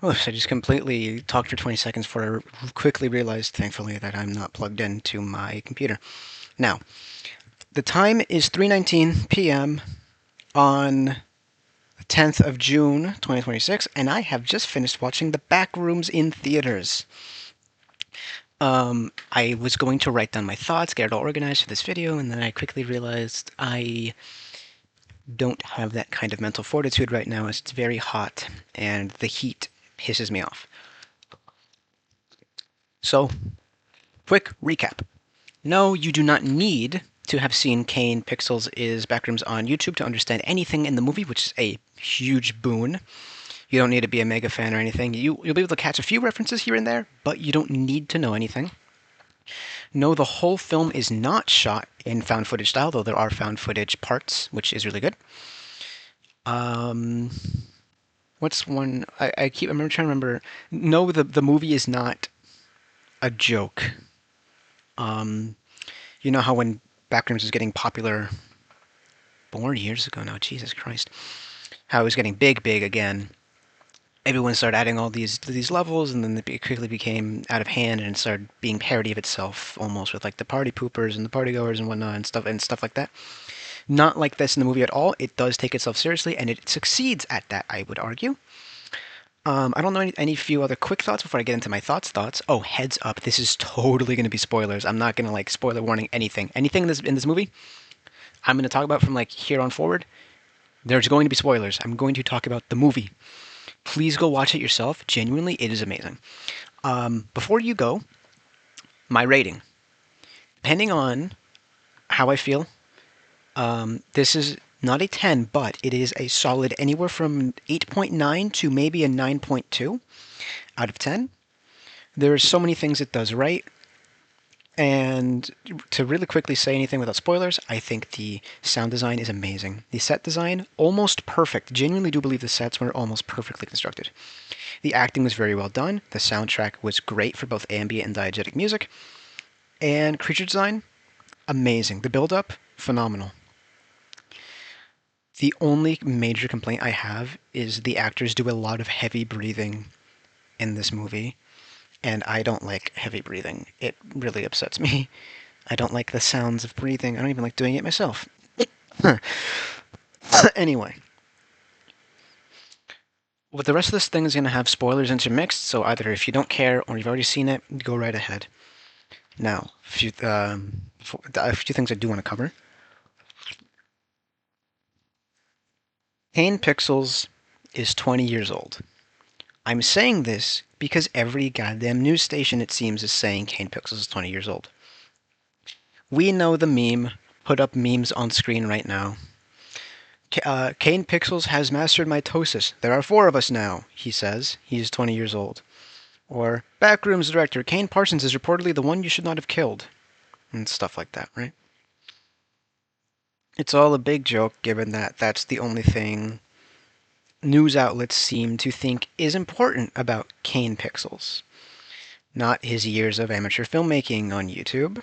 Oops, I just completely talked for 20 seconds before I quickly realized, thankfully, that I'm not plugged into my computer. Now, the time is 3:19 p.m. on the 10th of June, 2026, and I have just finished watching The Backrooms in theaters. I was going to write down my thoughts, get it all organized for this video, and then I quickly realized I don't have that kind of mental fortitude right now as it's very hot and the heat pisses me off. So, quick recap. No, you do not need to have seen Kane Pixels is Backrooms on YouTube to understand anything in the movie, which is a huge boon. You don't need to be a mega fan or anything. You'll be able to catch a few references here and there, but you don't need to know anything. No, the whole film is not shot in found footage style, though there are found footage parts, which is really good. Um, what's one? I keep trying to remember. No, the movie is not a joke. Um, you know how when Backrooms was getting popular 4 years ago now, Jesus Christ, how it was getting big again. Everyone started adding all these levels, and then it quickly became out of hand and started being parody of itself, almost with like the party poopers and the party goers and whatnot and stuff like that. Not like this in the movie at all. It does take itself seriously, and it succeeds at that, I would argue. I don't know any few other quick thoughts before I get into my thoughts. Oh, heads up, this is totally going to be spoilers. I'm not going to like spoiler warning anything. Anything in this movie, I'm going to talk about from like here on forward. There's going to be spoilers. I'm going to talk about the movie. Please go watch it yourself. Genuinely, it is amazing. Before you go, my rating. Depending on how I feel, this is not a 10, but it is a solid anywhere from 8.9 to maybe a 9.2 out of 10. There are so many things it does right. And to really quickly say anything without spoilers, I think the sound design is amazing. The set design, almost perfect. Genuinely do believe the sets were almost perfectly constructed. The acting was very well done. The soundtrack was great for both ambient and diegetic music. And creature design, amazing. The build-up, phenomenal. The only major complaint I have is the actors do a lot of heavy breathing in this movie, and I don't like heavy breathing. It really upsets me. I don't like the sounds of breathing. I don't even like doing it myself. Anyway, well, the rest of this thing is going to have spoilers intermixed, so either if you don't care or you've already seen it, go right ahead. Now, a few things I do want to cover. Kane Pixels is 20 years old. I'm saying this because every goddamn news station, it seems, is saying Kane Pixels is 20 years old. We know the meme. Put up memes on screen right now. Kane Pixels has mastered mitosis. There are 4 of us now, he says. He is 20 years old. Or, Backrooms director, Kane Parsons is reportedly the one you should not have killed. And stuff like that, right? It's all a big joke, given that that's the only thing news outlets seem to think is important about Kane Pixels. Not his years of amateur filmmaking on YouTube.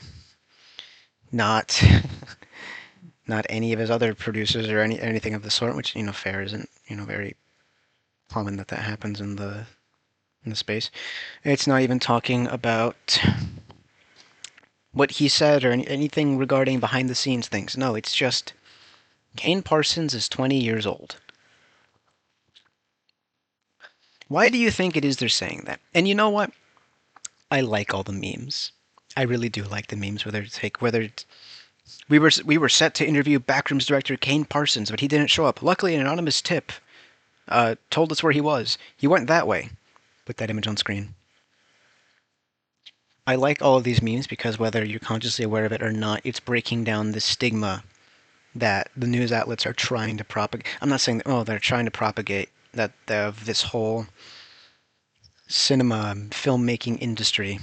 Not not any of his other producers or anything of the sort, which, fair isn't, very common that happens in the space. It's not even talking about what he said or anything regarding behind the scenes things. No, it's just Kane Parsons is 20 years old. Why do you think it is they're saying that? And you know what? I like all the memes. I really do like the memes. Whether it's, we were set to interview Backrooms director Kane Parsons, but he didn't show up. Luckily, an anonymous tip told us where he was. He went that way. Put that image on screen. I like all of these memes because whether you're consciously aware of it or not, it's breaking down the stigma that the news outlets are trying to propagate. I'm not saying that, they're trying to propagate that of this whole cinema filmmaking industry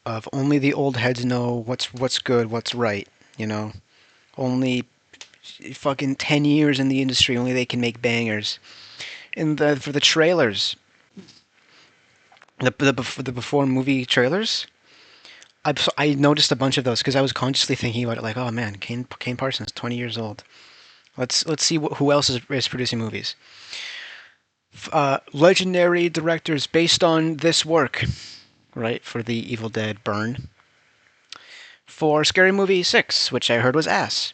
of only the old heads know what's good, what's right, you know. Only fucking 10 years in the industry, only they can make bangers. And for the trailers, the before movie trailers, I noticed a bunch of those because I was consciously thinking about it, like, oh man, Kane Parsons, 20 years old. Let's see who else is producing movies. Legendary directors based on this work, right? For the Evil Dead Burn. For Scary Movie 6, which I heard was ass.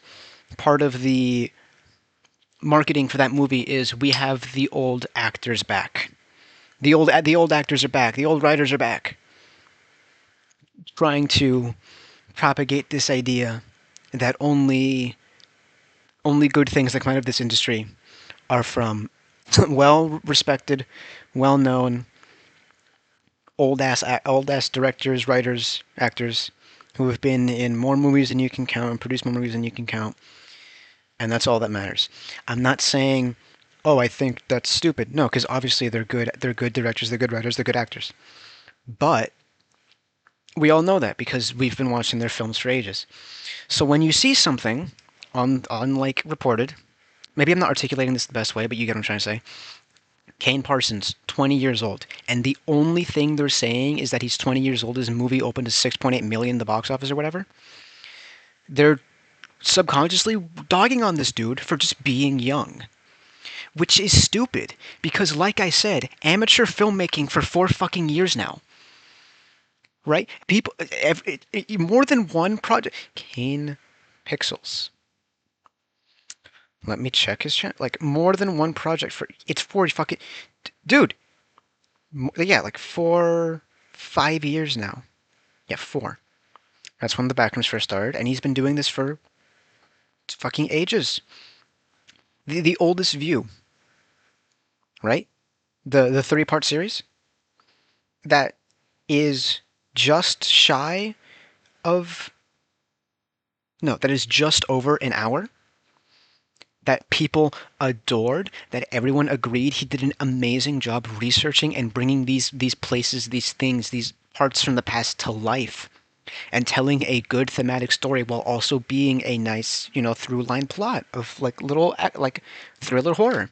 Part of the marketing for that movie is we have the old actors back. The old actors are back. The old writers are back. Trying to propagate this idea that only good things that come out of this industry are from well respected, well known old ass directors, writers, actors who have been in more movies than you can count and produced more movies than you can count, and that's all that matters. I'm not saying, oh, I think that's stupid. No, because obviously they're good. They're good directors. They're good writers. They're good actors. But we all know that because we've been watching their films for ages. So when you see something on like reported, maybe I'm not articulating this the best way, but you get what I'm trying to say. Kane Parsons, 20 years old, and the only thing they're saying is that he's 20 years old. His movie opened to 6.8 million in the box office or whatever. They're subconsciously dogging on this dude for just being young, which is stupid because, like I said, amateur filmmaking for 4 fucking years now, right? People, more than one project. Kane Pixels. Let me check his channel. Like more than one project for it's 4 fucking dude. Yeah, like 5 years now. Yeah, 4. That's when the Backrooms first started, and he's been doing this for fucking ages. The oldest view, right? The 3-part series that is just shy of no, that is just over an hour. That people adored, that everyone agreed he did an amazing job researching and bringing these places, these things, these parts from the past to life, and telling a good thematic story while also being a nice, through line plot of like little like thriller horror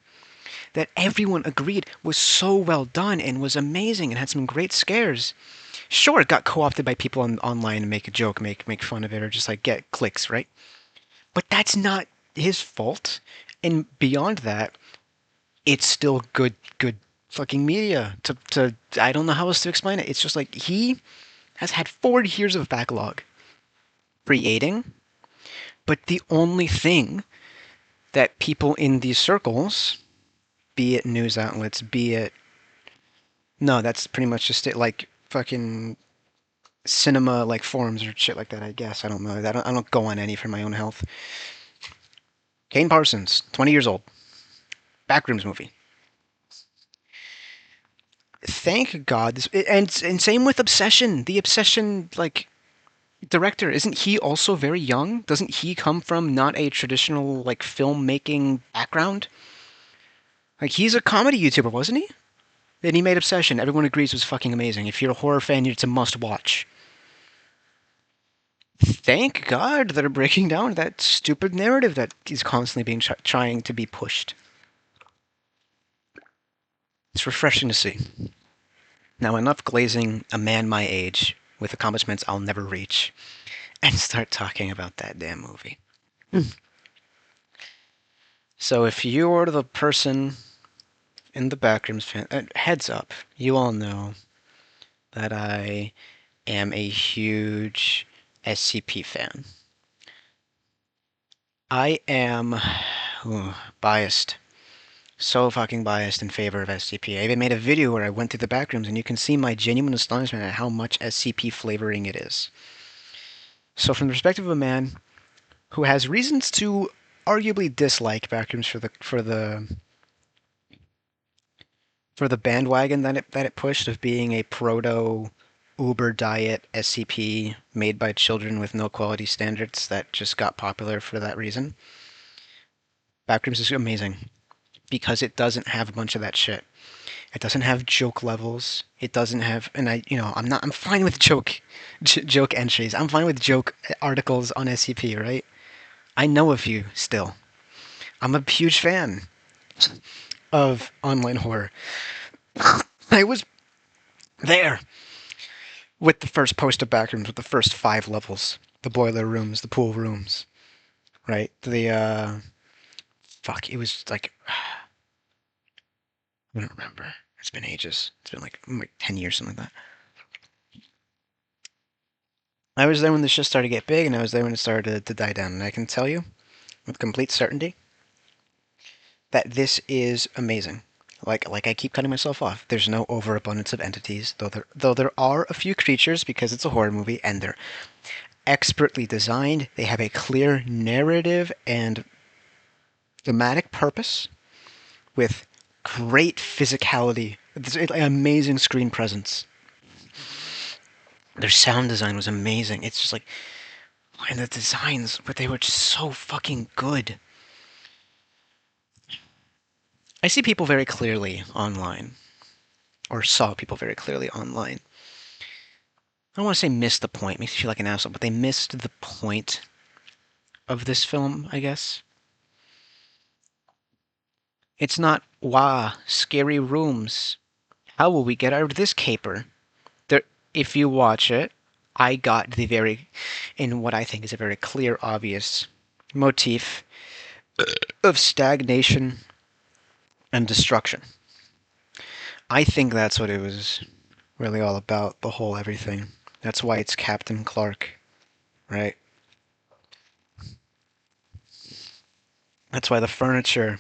that everyone agreed was so well done and was amazing and had some great scares. Sure, it got co-opted by people online to make a joke, make fun of it, or just like get clicks, right? But that's not his fault. And beyond that, it's still good fucking media. To I don't know how else to explain it. It's just like he has had 40 years of backlog creating, but the only thing that people in these circles, be it news outlets, be it no, that's pretty much just it. Like fucking cinema, like forums or shit like that. I guess I don't know. I don't go on any for my own health. Kane Parsons, 20 years old, Backrooms movie. Thank God. And same with Obsession. The Obsession like director, isn't he also very young? Doesn't he come from not a traditional like filmmaking background? Like he's a comedy YouTuber, wasn't he? And he made Obsession. Everyone agrees was fucking amazing. If you're a horror fan, it's a must watch. Thank God they're breaking down that stupid narrative that is constantly being trying to be pushed. It's refreshing to see. Now, enough glazing a man my age with accomplishments I'll never reach and start talking about that damn movie. So, if you're the person in the Backrooms fan, heads up, you all know that I am a huge SCP fan. I am biased. So fucking biased in favor of SCP. I even made a video where I went through the Backrooms and you can see my genuine astonishment at how much SCP flavoring it is. So from the perspective of a man who has reasons to arguably dislike Backrooms for the bandwagon that it pushed of being a proto Uber diet SCP made by children with no quality standards that just got popular for that reason. Backrooms is amazing because it doesn't have a bunch of that shit. It doesn't have joke levels. It doesn't have, and I'm fine with joke entries. I'm fine with joke articles on SCP, right? I know a few still. I'm a huge fan of online horror. I was there with the first post of Backrooms, with the first 5 levels, the boiler rooms, the pool rooms, right? It was like I don't remember. It's been ages. It's been like 10 years, something like that. I was there when the shit started to get big, and I was there when it started to die down. And I can tell you with complete certainty that this is amazing. Like I keep cutting myself off. There's no overabundance of entities, though there are a few creatures because it's a horror movie and they're expertly designed. They have a clear narrative and thematic purpose with great physicality. It's an amazing screen presence. Their sound design was amazing. It's just like, and the designs, but they were just so fucking good. I see people very clearly online, or saw people very clearly online. I don't want to say missed the point, makes me feel like an asshole, but they missed the point of this film, I guess. It's not, wow, scary rooms. How will we get out of this caper? There, if you watch it, I got the very, in what I think is a very clear, obvious motif of stagnation and destruction. I think that's what it was really all about, the whole everything. That's why it's Captain Clark, right? That's why the furniture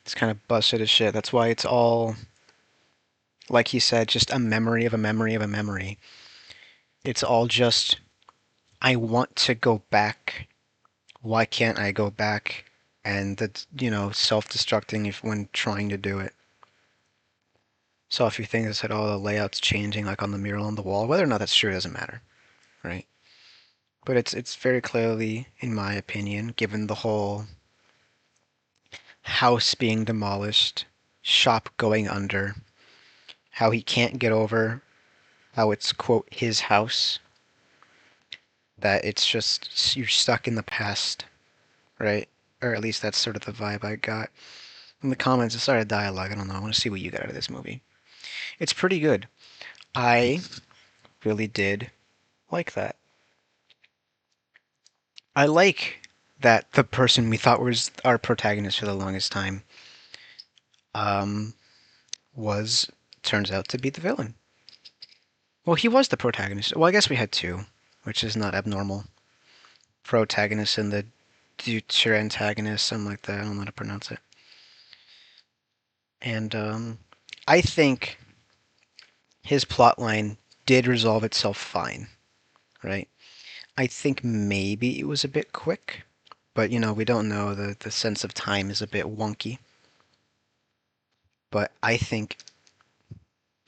is kind of busted as shit. That's why it's all, like he said, just a memory of a memory of a memory. It's all just, I want to go back. Why can't I go back? And that's, self-destructing if when trying to do it. So a few things that said, oh, the layout's changing, like on the mural on the wall. Whether or not that's true doesn't matter, right? But it's very clearly, in my opinion, given the whole house being demolished, shop going under, how he can't get over how it's, quote, his house, that it's just, you're stuck in the past, right? Or at least that's sort of the vibe I got. In the comments, it started dialogue. I don't know. I want to see what you got out of this movie. It's pretty good. I really did like that. I like that the person we thought was our protagonist for the longest time um, was, turns out to be the villain. Well, he was the protagonist. Well, I guess we had two, which is not abnormal. Protagonist and the future antagonist, something like that. I don't know how to pronounce it. And I think his plotline did resolve itself fine, right? I think maybe it was a bit quick, but we don't know. The sense of time is a bit wonky. But I think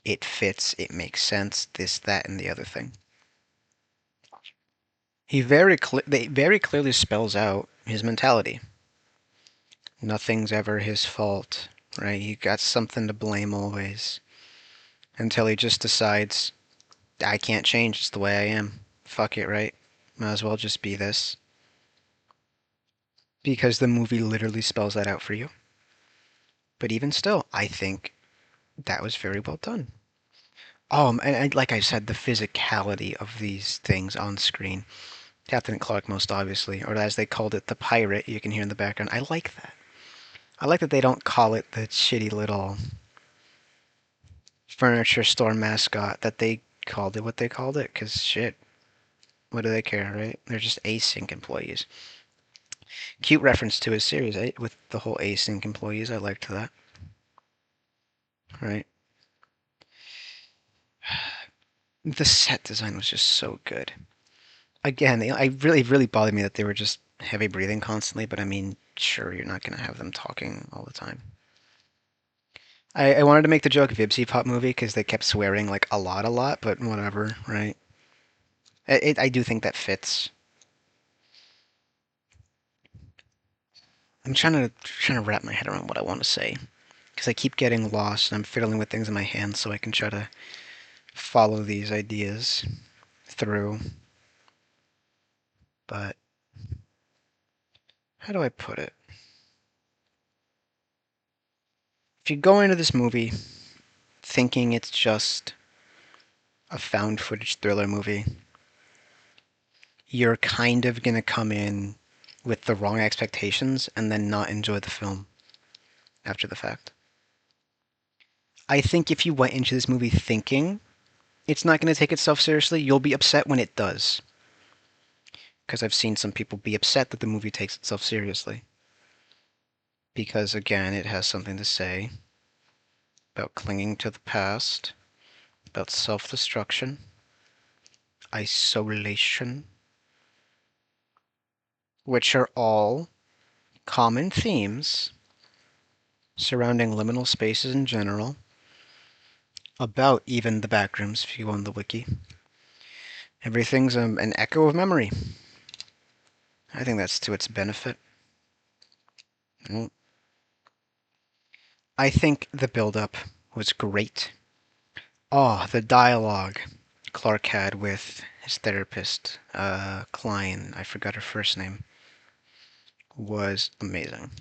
it fits, it makes sense, this, that, and the other thing. They very clearly spells out his mentality. Nothing's ever his fault, right? He got something to blame always. Until he just decides, I can't change, it's the way I am. Fuck it, right? Might as well just be this. Because the movie literally spells that out for you. But even still, I think that was very well done. And like I said, the physicality of these things on screen. Captain Clark, most obviously, or as they called it, the pirate, you can hear in the background. I like that. I like that they don't call it the shitty little furniture store mascot, that they called it what they called it, because shit, what do they care, right? They're just async employees. Cute reference to his series, eh? With the whole async employees. I liked that. Right? The set design was just so good. Again, I really bothered me that they were just heavy breathing constantly, but I mean, sure, you're not gonna have them talking all the time. I wanted to make the joke Vibsy Pop movie because they kept swearing like a lot, but whatever, right? I do think that fits. I'm trying to wrap my head around what I want to say because I keep getting lost and I'm fiddling with things in my hands so I can try to follow these ideas through. But how do I put it? If you go into this movie thinking it's just a found footage thriller movie, you're kind of gonna come in with the wrong expectations and then not enjoy the film after the fact. I think if you went into this movie thinking it's not going to take itself seriously, you'll be upset when it does. Because I've seen some people be upset that the movie takes itself seriously. Because, again, it has something to say about clinging to the past, about self destruction, isolation, which are all common themes surrounding liminal spaces in general, about even the backrooms, if you go on the wiki. Everything's an echo of memory. I think that's to its benefit. I think the build-up was great. Oh, the dialogue Clark had with his therapist, Klein, I forgot her first name, was amazing.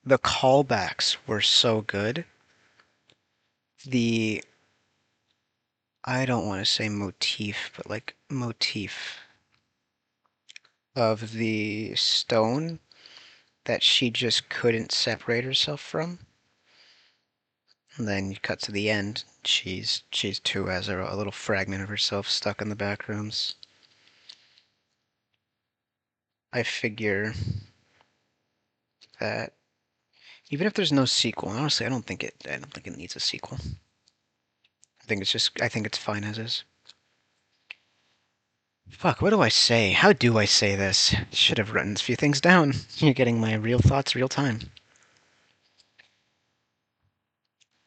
The callbacks were so good. The, I don't want to say motif, but like motif of the stone that she just couldn't separate herself from. And then you cut to the end. She's too as a little fragment of herself stuck in the back rooms. I figure that even if there's no sequel, honestly, I don't think it needs a sequel. I think it's fine as is. Fuck, what do I say? How do I say this? Should have written a few things down. You're getting my real thoughts real time.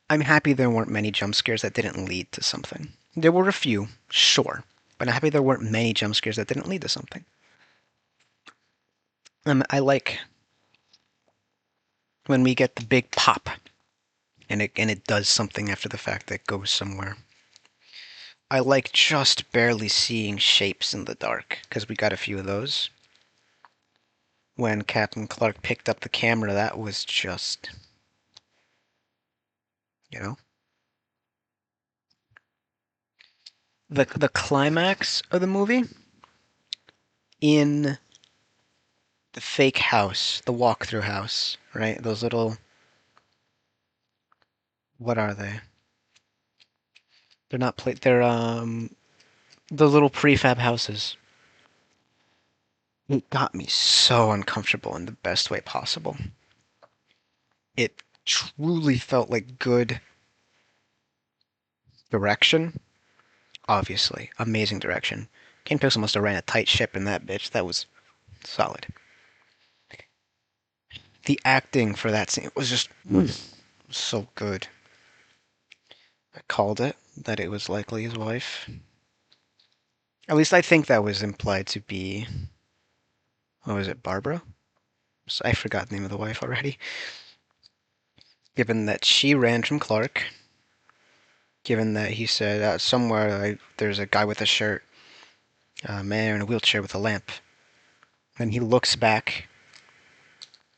I'm happy there weren't many jump scares that didn't lead to something. There were a few, sure, but I'm happy there weren't many jump scares that didn't lead to something. I like when we get the big pop, and it does something after the fact that goes somewhere. I like just barely seeing shapes in the dark, because we got a few of those. When Captain Clark picked up the camera, that was just, you know. The climax of the movie in the fake house, the walkthrough house, right? Those little, what are they? They're not they're the little prefab houses. It got me so uncomfortable in the best way possible. It truly felt like good direction. Obviously, amazing direction. Kane Pixel must have ran a tight ship in that bitch. That was solid. The acting for that scene was just so good. I called it that it was likely his wife. At least I think that was implied to be. What was it, Barbara? I forgot the name of the wife already. Given that she ran from Clark, given that he said somewhere there's a guy with a shirt, a man in a wheelchair with a lamp. Then he looks back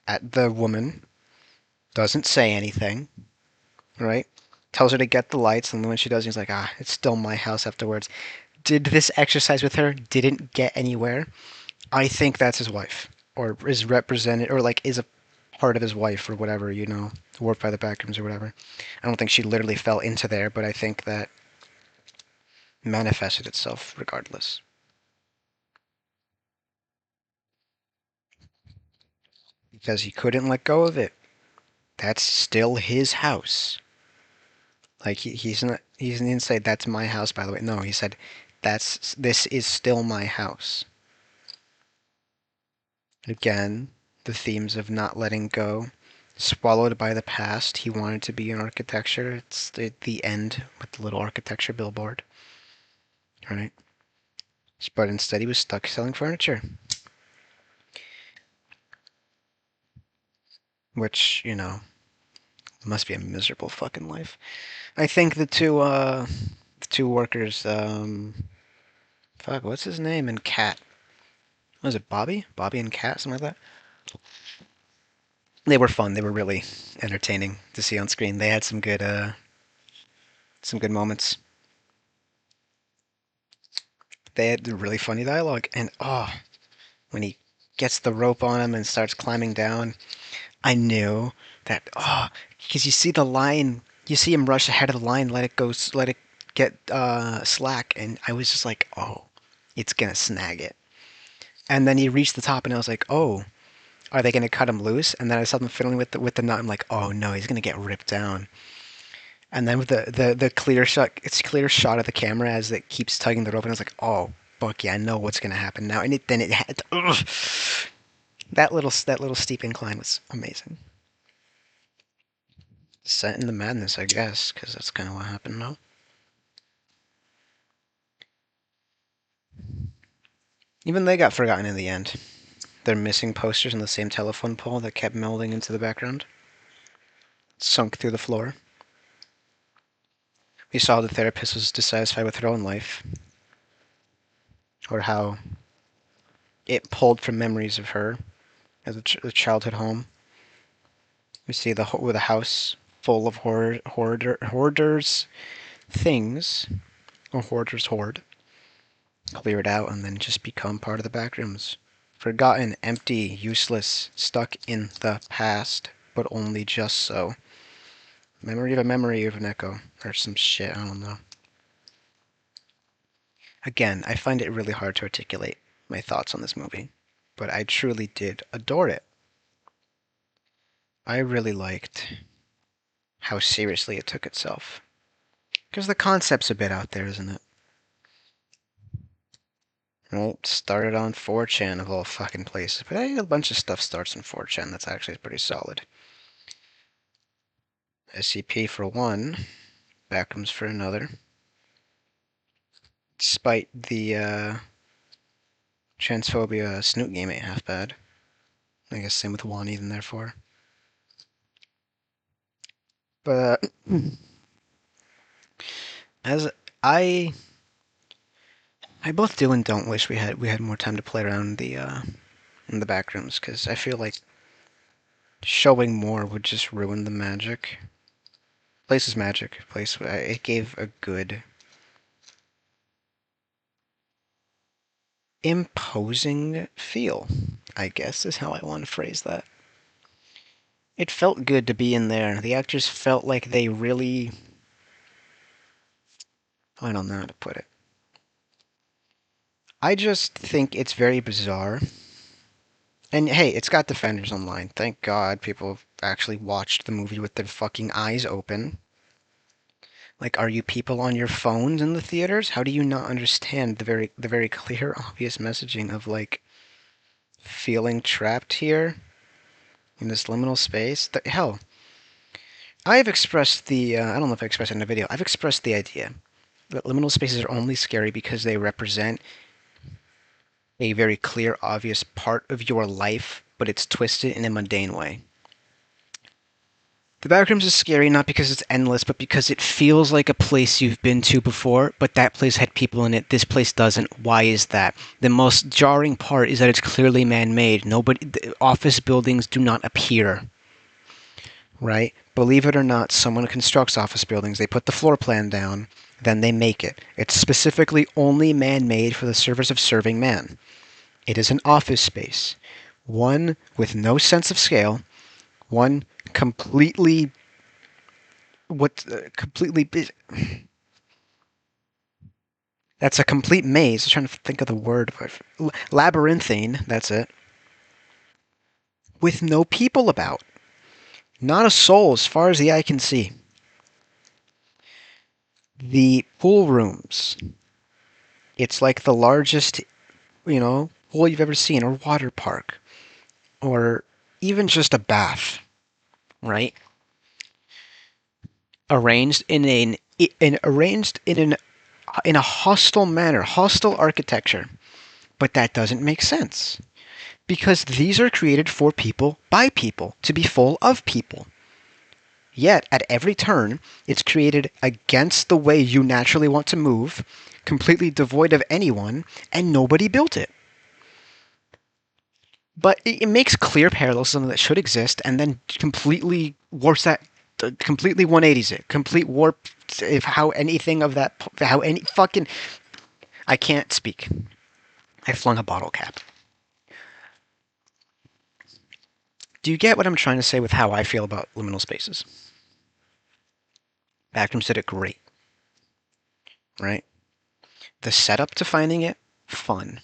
at the woman, doesn't say anything, right? Tells her to get the lights, and when she does, he's like, it's still my house afterwards. Did this exercise with her didn't get anywhere? I think that's his wife, or is represented, or like is a part of his wife, or whatever, warped by the backrooms or whatever. I don't think she literally fell into there, but I think that manifested itself regardless. Because he couldn't let go of it. That's still his house. Like he didn't say that's my house, by the way. No, he said this is still my house. Again, the themes of not letting go, swallowed by the past. He wanted to be in architecture. It's the end with the little architecture billboard, right? But instead, he was stuck selling furniture, which must be a miserable fucking life. I think the two workers, fuck, what's his name? And Cat. Was it Bobby? Bobby and Cat, something like that. They were fun. They were really entertaining to see on screen. They had some good moments. They had really funny dialogue, and when he gets the rope on him and starts climbing down, I knew that because you see the line, you see him rush ahead of the line, let it go, let it get slack, and I was just like, oh, it's gonna snag it. And then he reached the top, and I was like, oh, are they gonna cut him loose? And then I saw them fiddling with the nut. I'm like, oh no, he's gonna get ripped down. And then with the clear shot, it's clear shot of the camera as it keeps tugging the rope, and I was like, oh fuck yeah, I know what's gonna happen now. And it had that little steep incline was amazing. Descent into madness, I guess, because that's kind of what happened. No, even they got forgotten in the end. They're missing posters on the same telephone pole that kept melding into the background, sunk through the floor. We saw the therapist was dissatisfied with her own life, or how it pulled from memories of her as a childhood home. We see with a house full of hoarders things, or hoarders hoard, clear it out and then just become part of the backrooms. Forgotten, empty, useless, stuck in the past, but only just so. Memory of an echo, or some shit, I don't know. Again, I find it really hard to articulate my thoughts on this movie, but I truly did adore it. I really liked how seriously it took itself. Because the concept's a bit out there, isn't it? Right? Started on 4chan of all fucking places, but a bunch of stuff starts on 4chan that's actually pretty solid. SCP for one, Backrooms for another. Despite the transphobia, Snoot game ain't half bad. I guess same with One even therefore. But as I both do and don't wish we had more time to play around in the Backrooms, because I feel like showing more would just ruin the magic. Place is magic. It gave a good imposing feel, I guess is how I want to phrase that. It felt good to be in there. The actors felt like they really... I don't know how to put it. I just think it's very bizarre. And hey, it's got Defenders online. Thank God people actually watched the movie with their fucking eyes open. Like, are you people on your phones in the theaters? How do you not understand the very clear, obvious messaging of, like, feeling trapped here in this liminal space? Hell, I have expressed I don't know if I expressed it in a video, I've expressed the idea that liminal spaces are only scary because they represent a very clear, obvious part of your life, but it's twisted in a mundane way. The Backrooms is scary not because it's endless, but because it feels like a place you've been to before, but that place had people in it. This place doesn't. Why is that? The most jarring part is that it's clearly man-made. Office buildings do not appear, right? Believe it or not, someone constructs office buildings. They put the floor plan down, then they make it. It's specifically only man-made for the service of serving man. It is an office space, one with no sense of scale, one completely completely that's a complete maze. I'm trying to think of the word. Labyrinthine, that's it. With no people about. Not a soul as far as the eye can see. The pool rooms. It's like the largest, pool you've ever seen, or water park, or even just a bath, right? Arranged in a hostile manner, hostile architecture. But that doesn't make sense. Because these are created for people, by people, to be full of people. Yet, at every turn, it's created against the way you naturally want to move, completely devoid of anyone, and nobody built it. But it makes clear parallels to something that should exist, and then completely warps that, completely 180s it, complete warp if how anything of that, how any fucking... I can't speak. I flung a bottle cap. Do you get what I'm trying to say with how I feel about liminal spaces? Backrooms did it great, right? The setup to finding it, fun.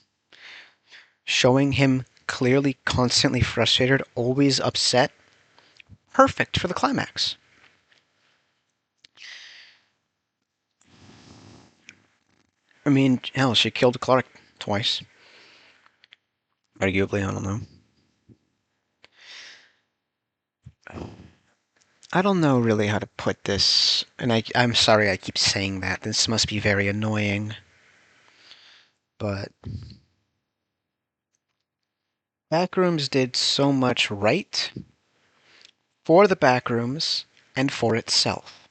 Showing him clearly constantly frustrated, always upset, perfect for the climax. I mean, hell, she killed Clark twice. Arguably, I don't know. I don't know really how to put this, and I'm sorry I keep saying that. This must be very annoying, but Backrooms did so much right for the Backrooms and for itself.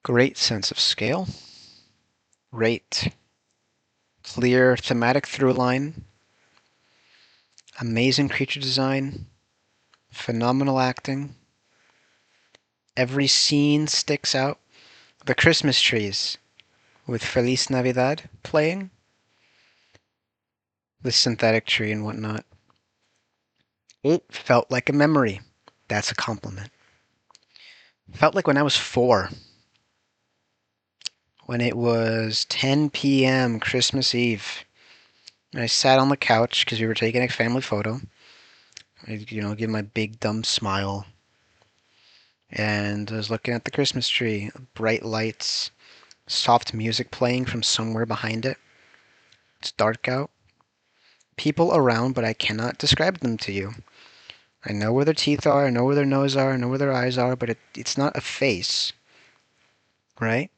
Great sense of scale, great clear thematic through line, amazing creature design, phenomenal acting. Every scene sticks out. The Christmas trees with Feliz Navidad playing, the synthetic tree and whatnot. It felt like a memory. That's a compliment. Felt like when I was 4, when it was 10 p.m. Christmas Eve. And I sat on the couch because we were taking a family photo. I, give my big dumb smile. And I was looking at the Christmas tree, bright lights, soft music playing from somewhere behind it. It's dark out. People around, but I cannot describe them to you. I know where their teeth are, I know where their nose are, I know where their eyes are, but it's not a face, right?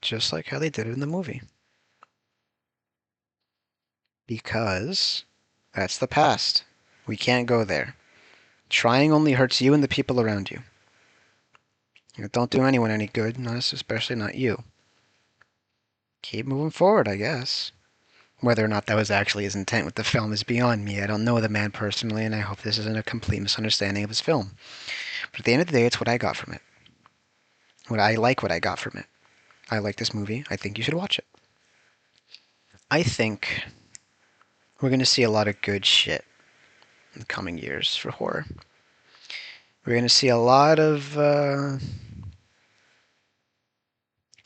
Just like how they did it in the movie. Because that's the past. We can't go there. Trying only hurts you and the people around you. It don't do anyone any good, especially not you. Keep moving forward, I guess. Whether or not that was actually his intent with the film is beyond me. I don't know the man personally, and I hope this isn't a complete misunderstanding of his film. But at the end of the day, it's what I got from it. What I got from it. I like this movie. I think you should watch it. I think we're going to see a lot of good shit in the coming years for horror. We're going to see a lot of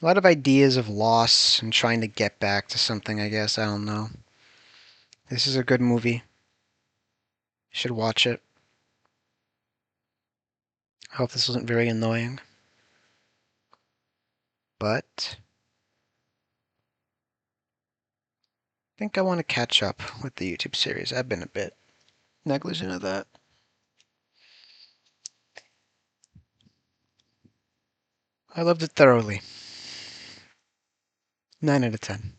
ideas of loss and trying to get back to something, I guess. I don't know. This is a good movie. You should watch it. I hope this wasn't very annoying. But I think I want to catch up with the YouTube series. I've been a bit negligent of that. I loved it thoroughly. 9 out of 10.